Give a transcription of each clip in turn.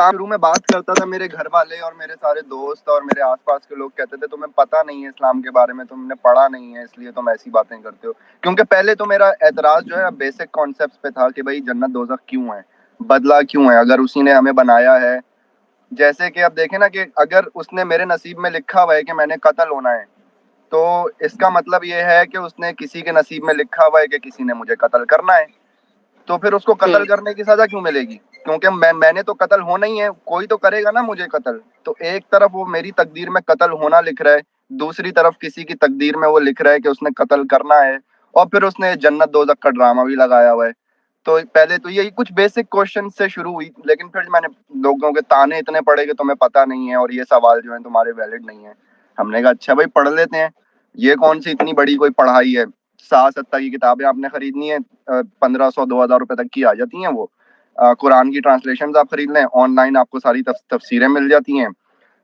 शुरू में बात करता था, मेरे घर वाले और मेरे सारे दोस्त और मेरे आसपास के लोग कहते थे तुम्हें पता नहीं है इस्लाम के बारे में, तुमने पढ़ा नहीं है इसलिए तुम ऐसी बातें करते हो। क्योंकि पहले तो मेरा एतराज जो है बेसिक कॉन्सेप्ट्स पे था कि भाई जन्नत दोज़ख क्यों है, बदला क्यों है, अगर उसी ने हमें बनाया है। जैसे कि अब देखें ना कि अगर उसने मेरे नसीब में लिखा हुआ है कि मैंने कत्ल होना है, तो इसका मतलब ये है कि उसने किसी के नसीब में लिखा हुआ है कि किसी ने मुझे कत्ल करना है। तो फिर उसको कत्ल करने की सजा क्यों मिलेगी? क्योंकि मैंने तो कत्ल होना ही है, कोई तो करेगा ना मुझे कत्ल। तो एक तरफ वो मेरी तकदीर में कत्ल होना लिख रहा है, दूसरी तरफ किसी की तकदीर में वो लिख रहा है कि उसने कत्ल करना है, और फिर उसने जन्नत दोज़ख का ड्रामा भी लगाया हुआ है। तो पहले तो यही कुछ बेसिक क्वेश्चन से शुरू हुई, लेकिन फिर मैंने लोगों के ताने इतने पड़े कि तुम्हें पता नहीं है और ये सवाल जो है तुम्हारे वैलिड नहीं है। हमने कहा अच्छा भाई पढ़ लेते हैं, ये कौन सी इतनी बड़ी कोई पढ़ाई है। 60-70 की किताबें आपने खरीदनी है, 1500-2000 रुपए तक की आ जाती हैं वो। कुरान की ट्रांसलेशन आप खरीद लें, ऑनलाइन आपको सारी तफसीरें मिल जाती हैं।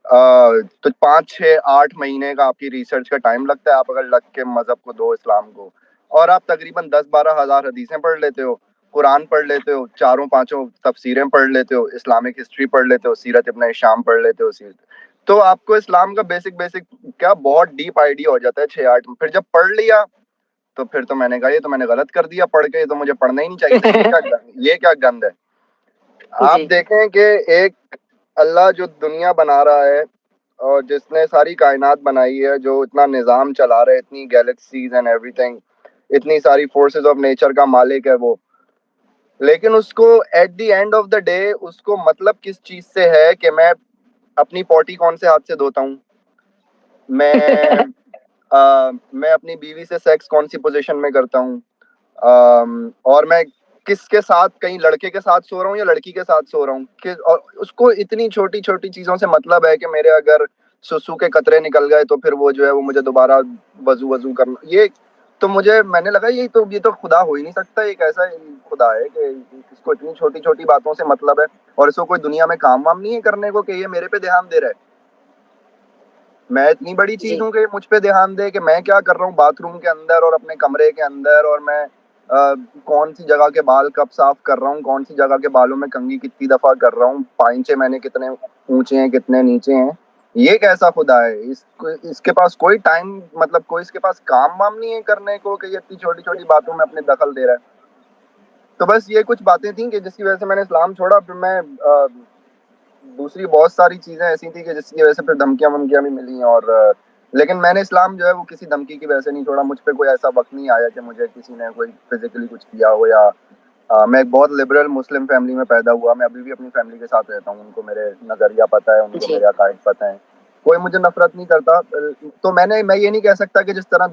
तो 5-6-8 महीने का आपकी रिसर्च का टाइम लगता है, आप अगर लग के मजहब को दो, इस्लाम को, और आप तकरीबन 10-12 हज़ार हदीसें पढ़ लेते हो, कुरान पढ़ लेते हो, 4-5 तफसीरें पढ़ लेते हो, इस्लामिक हिस्ट्री पढ़ लेते हो, सीरत इब्न हिशाम पढ़ लेते हो, तो आपको इस्लाम का बेसिक बेसिक क्या बहुत डीप आइडिया हो जाता है 6-8। फिर जब पढ़ लिया तो फिर तो मैंने कहा ये तो मैंने गलत कर दिया पढ़ के, ये तो मुझे पढ़ना ही नहीं चाहिए था, ये क्या गंद है। आप देखें कि एक अल्लाह जो दुनिया बना रहा है और जिसने सारी कायनात बनाई है, जो इतना निज़ाम चला रहा है, इतनी गैलेक्सीज एंड एवरीथिंग, इतनी सारी फोर्सेस ऑफ नेचर का मालिक है वो, लेकिन उसको at the end of the day उसको मतलब किस चीज से है कि मैं अपनी पॉटी कौन से हाथ से धोता हूँ, मैं मैं अपनी बीवी से सेक्स कौन सी पोजीशन में करता हूँ, और मैं किसके साथ, कहीं लड़के के साथ सो रहा हूँ या लड़की के साथ सो रहा हूँ, और उसको इतनी छोटी छोटी चीजों से मतलब है कि मेरे अगर सुसु के कतरे निकल गए तो फिर वो जो है वो मुझे दोबारा वजू वजू करना, ये तो मुझे मैंने लगा ये तो खुदा हो ही नहीं सकता, एक ऐसा खुदा है कि इसको इतनी छोटी छोटी बातों से मतलब है, और इसको कोई दुनिया में काम वाम नहीं है करने को कि ये मेरे पे ध्यान दे रहा है। मैं इतनी बड़ी चीज हूँ कि मुझ पे ध्यान दे कि मैं क्या कर रहा हूँ बाथरूम के अंदर और अपने कमरे के अंदर, और मैं कौन सी जगह के बाल कब साफ कर रहा हूँ, कौन सी जगह के बालों में कंघी कितनी दफा कर रहा हूँ, पाइंचे मैंने कितने ऊंचे हैं कितने नीचे हैं। ये कैसा खुदा है? इसके पास कोई टाइम, मतलब कोई इसके पास काम वाम नहीं है करने को कि ये इतनी छोटी छोटी बातों में अपने दखल दे रहा है। तो बस ये कुछ बातें थी कि जिसकी वजह से मैंने इस्लाम छोड़ा। फिर मैं दूसरी बहुत सारी चीजें ऐसी थी कि जिसकी वजह से फिर धमकियां वमकियां भी मिली, और लेकिन मैंने इस्लाम जो है वो किसी धमकी की वजह से नहीं छोड़ा। मुझ पे कोई ऐसा वक्त नहीं आया कि मुझे किसी ने कोई फिजिकली कुछ किया हो, या मैं एक बहुत लिबरल मुस्लिम फैमिली में पैदा हुआ। मैं अभी भी अपनी फैमिली के साथ रहता हूँ, उनको मेरे नजरिया पता है, उनको मेरे अकायद पता है, कोई मुझे नफरत नहीं करता। तो मैं ये नहीं कह सकता कि जिस तरह